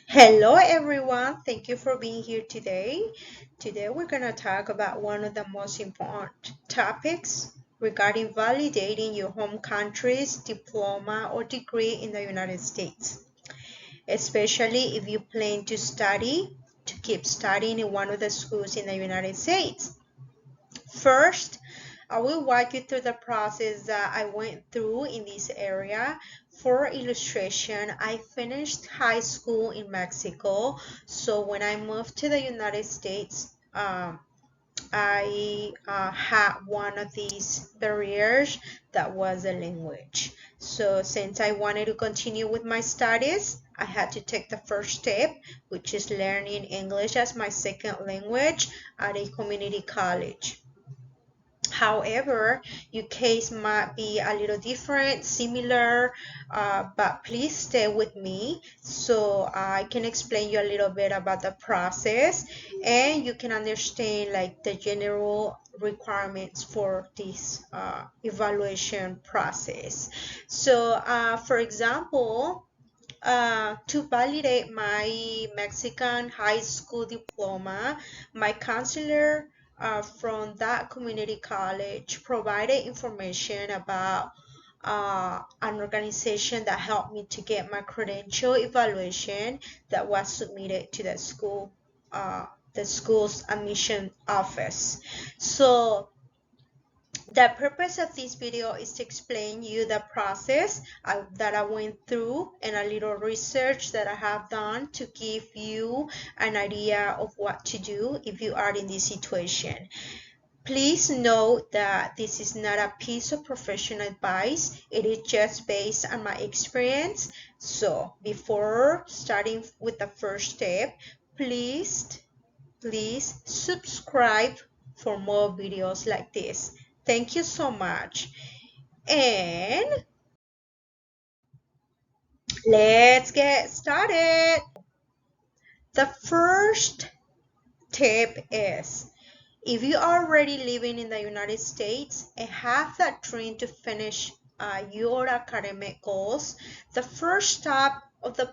Hello everyone, thank you for being here today. Today we're going to talk about one of the most important topics regarding validating your home country's diploma or degree in the United States, especially if you plan to keep studying in one of the schools in the United States. First, I will walk you through the process that I went through in this area. For illustration, I finished high school in Mexico, so when I moved to the United States, I had one of these barriers that was the language. So since I wanted to continue with my studies, I had to take the first step, which is learning English as my second language at a community college. However, your case might be a little different, similar, but please stay with me so I can explain you a little bit about the process and you can understand like the general requirements for this evaluation process. So, for example, to validate my Mexican high school diploma, my counselor from that community college provided information about an organization that helped me to get my credential evaluation that was submitted to the school's admission office. So the purpose of this video is to explain you the process that I went through and a little research that I have done to give you an idea of what to do if you are in this situation. Please note that this is not a piece of professional advice. It is just based on my experience. So before starting with the first step, please subscribe for more videos like this. Thank you so much. And let's get started. The first tip is if you are already living in the United States and have that dream to finish your academic goals, the first step of the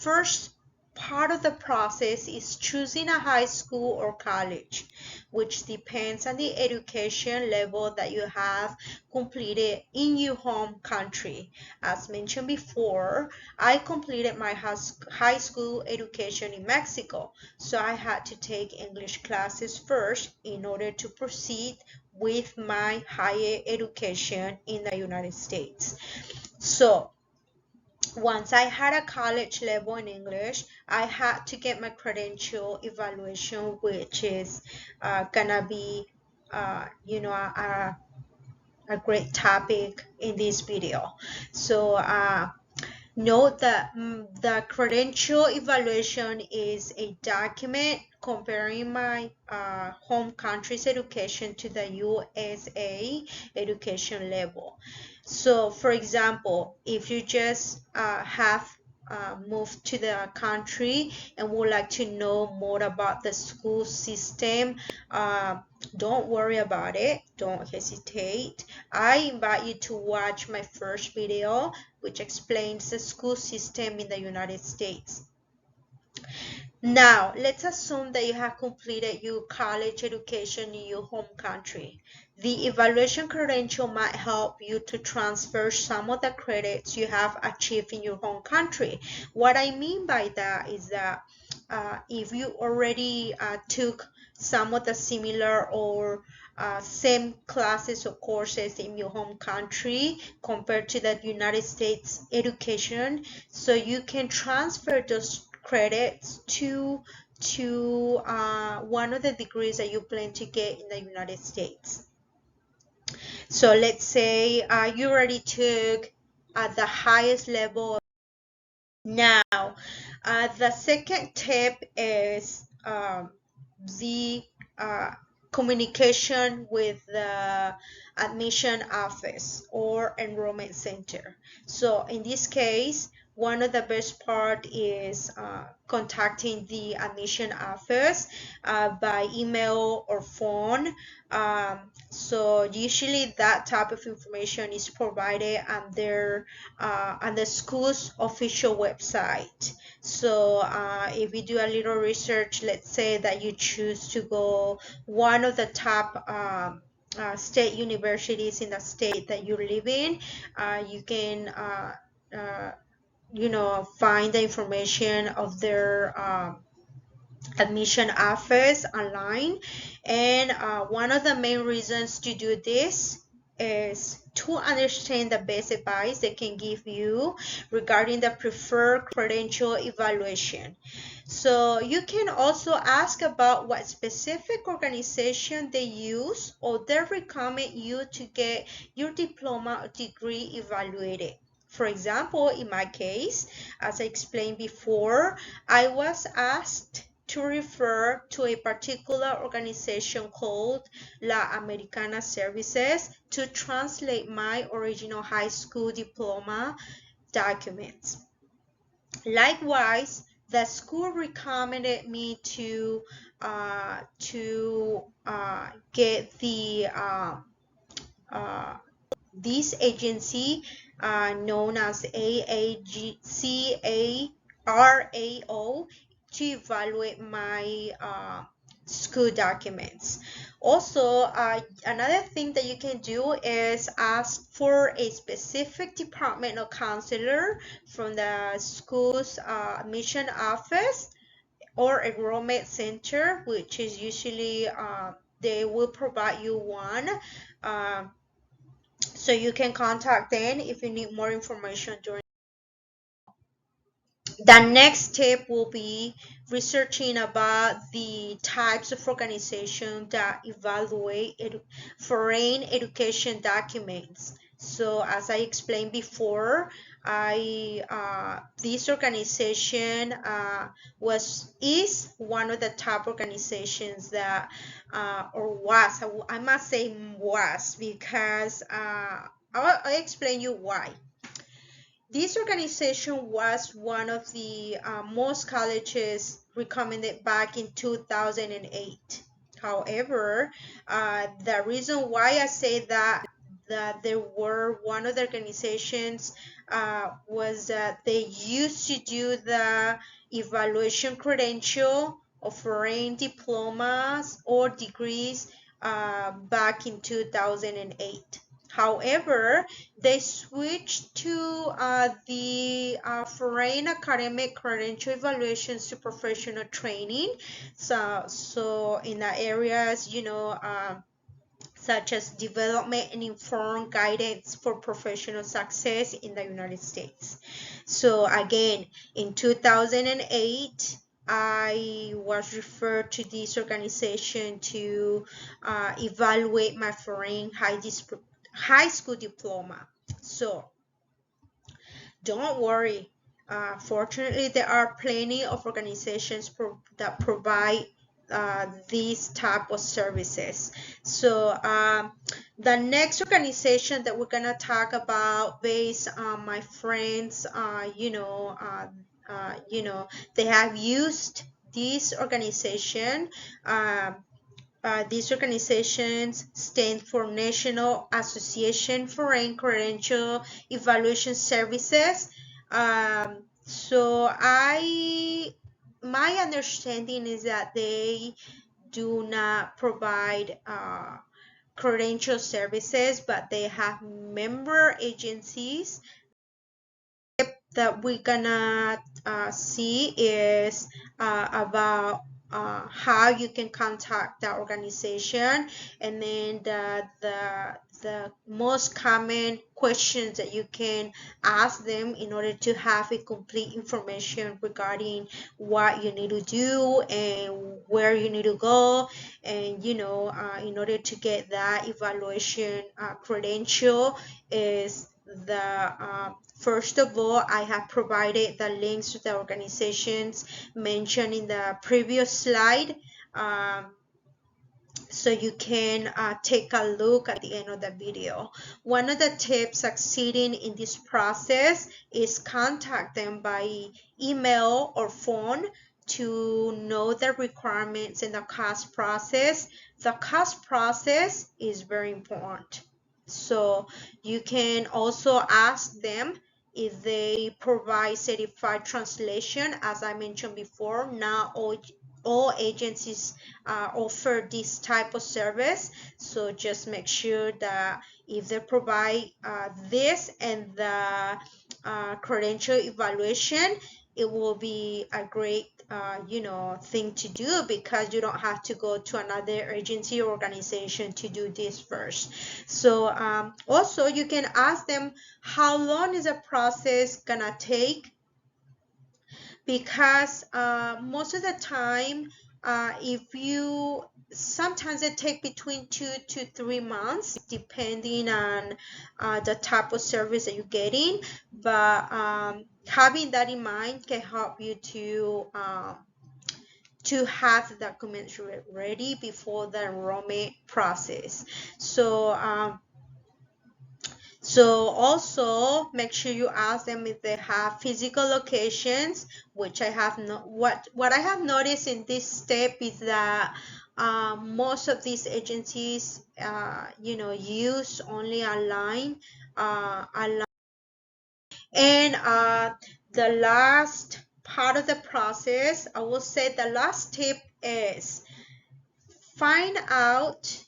first part of the process is choosing a high school or college, which depends on the education level that you have completed in your home country. As mentioned before, I completed my high school education in Mexico, so I had to take English classes first in order to proceed with my higher education in the United States. So once I had a college level in English, I had to get my credential evaluation, which is gonna be, a great topic in this video. So note that the credential evaluation is a document comparing my home country's education to the USA education level. So, for example, if you just have moved to the country and would like to know more about the school system, don't worry about it. Don't hesitate. I invite you to watch my first video, which explains the school system in the United States. Now, let's assume that you have completed your college education in your home country. The evaluation credential might help you to transfer some of the credits you have achieved in your home country. What I mean by that is that if you already took some of the similar or same classes or courses in your home country compared to the United States education, so you can transfer those credits to one of the degrees that you plan to get in the United States. So let's say you already took at the highest level. Now, the second tip is the communication with the admission office or enrollment center. So in this case, one of the best part is contacting the admission office by email or phone. So usually that type of information is provided on the school's official website. So if you do a little research, let's say that you choose to go one of the top state universities in the state that you live in, you can find the information of their admission office online. And one of the main reasons to do this is to understand the best advice they can give you regarding the preferred credential evaluation. So you can also ask about what specific organization they use or they recommend you to get your diploma or degree evaluated. For example, in my case, as I explained before, I was asked to refer to a particular organization called La Americana Services to translate my original high school diploma documents. Likewise, the school recommended me to get the this agency known as AAGCARAO to evaluate my school documents. Also, another thing that you can do is ask for a specific department or counselor from the school's admission office or enrollment center, which is usually they will provide you one. So you can contact them if you need more information during. The next step will be researching about the types of organizations that evaluate foreign education documents. So as I explained before, this organization is one of the top organizations that or was, I must say was, because I'll explain you why. This organization was one of the most colleges recommended back in 2008. However, the reason why I say that there were one of the organizations was that they used to do the evaluation credential of foreign diplomas or degrees back in 2008. However, they switched to the foreign academic credential evaluations to professional training. So in the areas, such as development and informed guidance for professional success in the United States. So again, in 2008, I was referred to this organization to evaluate my foreign high school diploma. So don't worry. Fortunately, there are plenty of organizations that provide these type of services. So the next organization that we're gonna talk about, based on my friends, they have used this organization. These organizations stand for National Association for Foreign Credential Evaluation Services. So my understanding is that they do not provide credential services, but they have member agencies. That we're gonna see is about how you can contact the organization, and then the most common questions that you can ask them in order to have a complete information regarding what you need to do and where you need to go, and in order to get that evaluation credential is the first of all, I have provided the links to the organizations mentioned in the previous slide. so you can take a look at the end of the video. One of the tips succeeding in this process is contact them by email or phone to know the requirements in the cost process. The cost process is very important. So you can also ask them if they provide certified translation. As I mentioned before, not all agencies offer this type of service, so just make sure that if they provide this and the credential evaluation, it will be a great thing to do, because you don't have to go to another agency or organization to do this first. So also you can ask them how long is the process gonna take, because most of the time if you sometimes it take between 2 to 3 months depending on the type of service that you're getting, but having that in mind can help you to have the documents ready before the enrollment process. So also make sure you ask them if they have physical locations, which I have what I have noticed in this step is that most of these agencies use only online. And the last part of the process, I will say the last tip is find out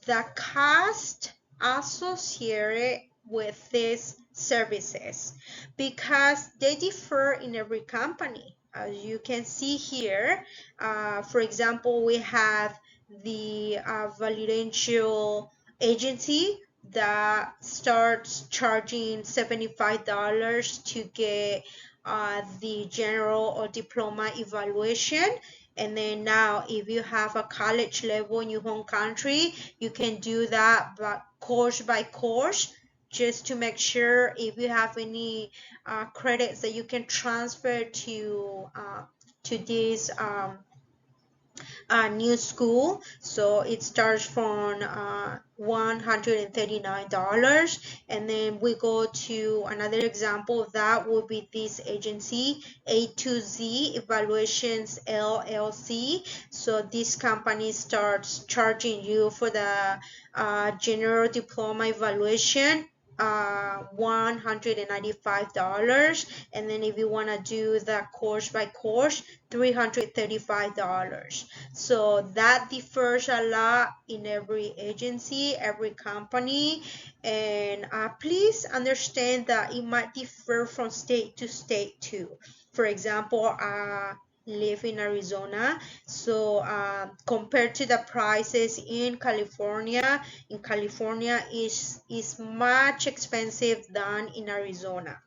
the cost associated with these services, because they differ in every company. As you can see here, for example, we have the validential agency that starts charging $75 to get the general or diploma evaluation. And then now if you have a college level in your home country, you can do that course by course, just to make sure if you have any credits that you can transfer to this new school. So it starts from $139, and then we go to another example of that will be this agency, A to Z Evaluations LLC. So this company starts charging you for the general diploma evaluation $195, and then if you want to do the course by course, $335. So that differs a lot in every agency, every company, and please understand that it might differ from state to state too. For example, live in Arizona, so compared to the prices in California is much expensive than in Arizona.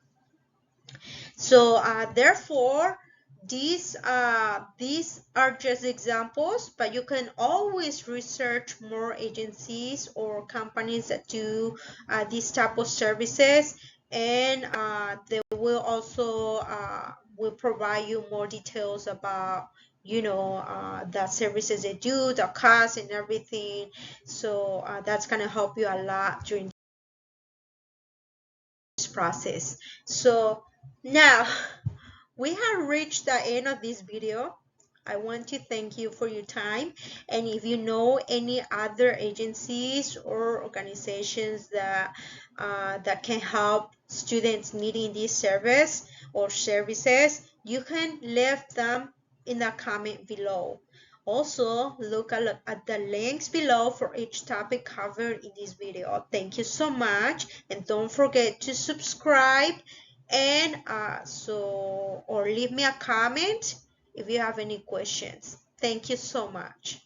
So therefore these are just examples, but you can always research more agencies or companies that do this type of services, and they will also will provide you more details about the services they do, the cost and everything. So that's going to help you a lot during this process. So now we have reached the end of this video. I want to thank you for your time, and if you know any other agencies or organizations that can help students needing this service or services, you can leave them in the comment below. Also, look at the links below for each topic covered in this video. Thank you so much, and don't forget to subscribe and or leave me a comment if you have any questions. Thank you so much.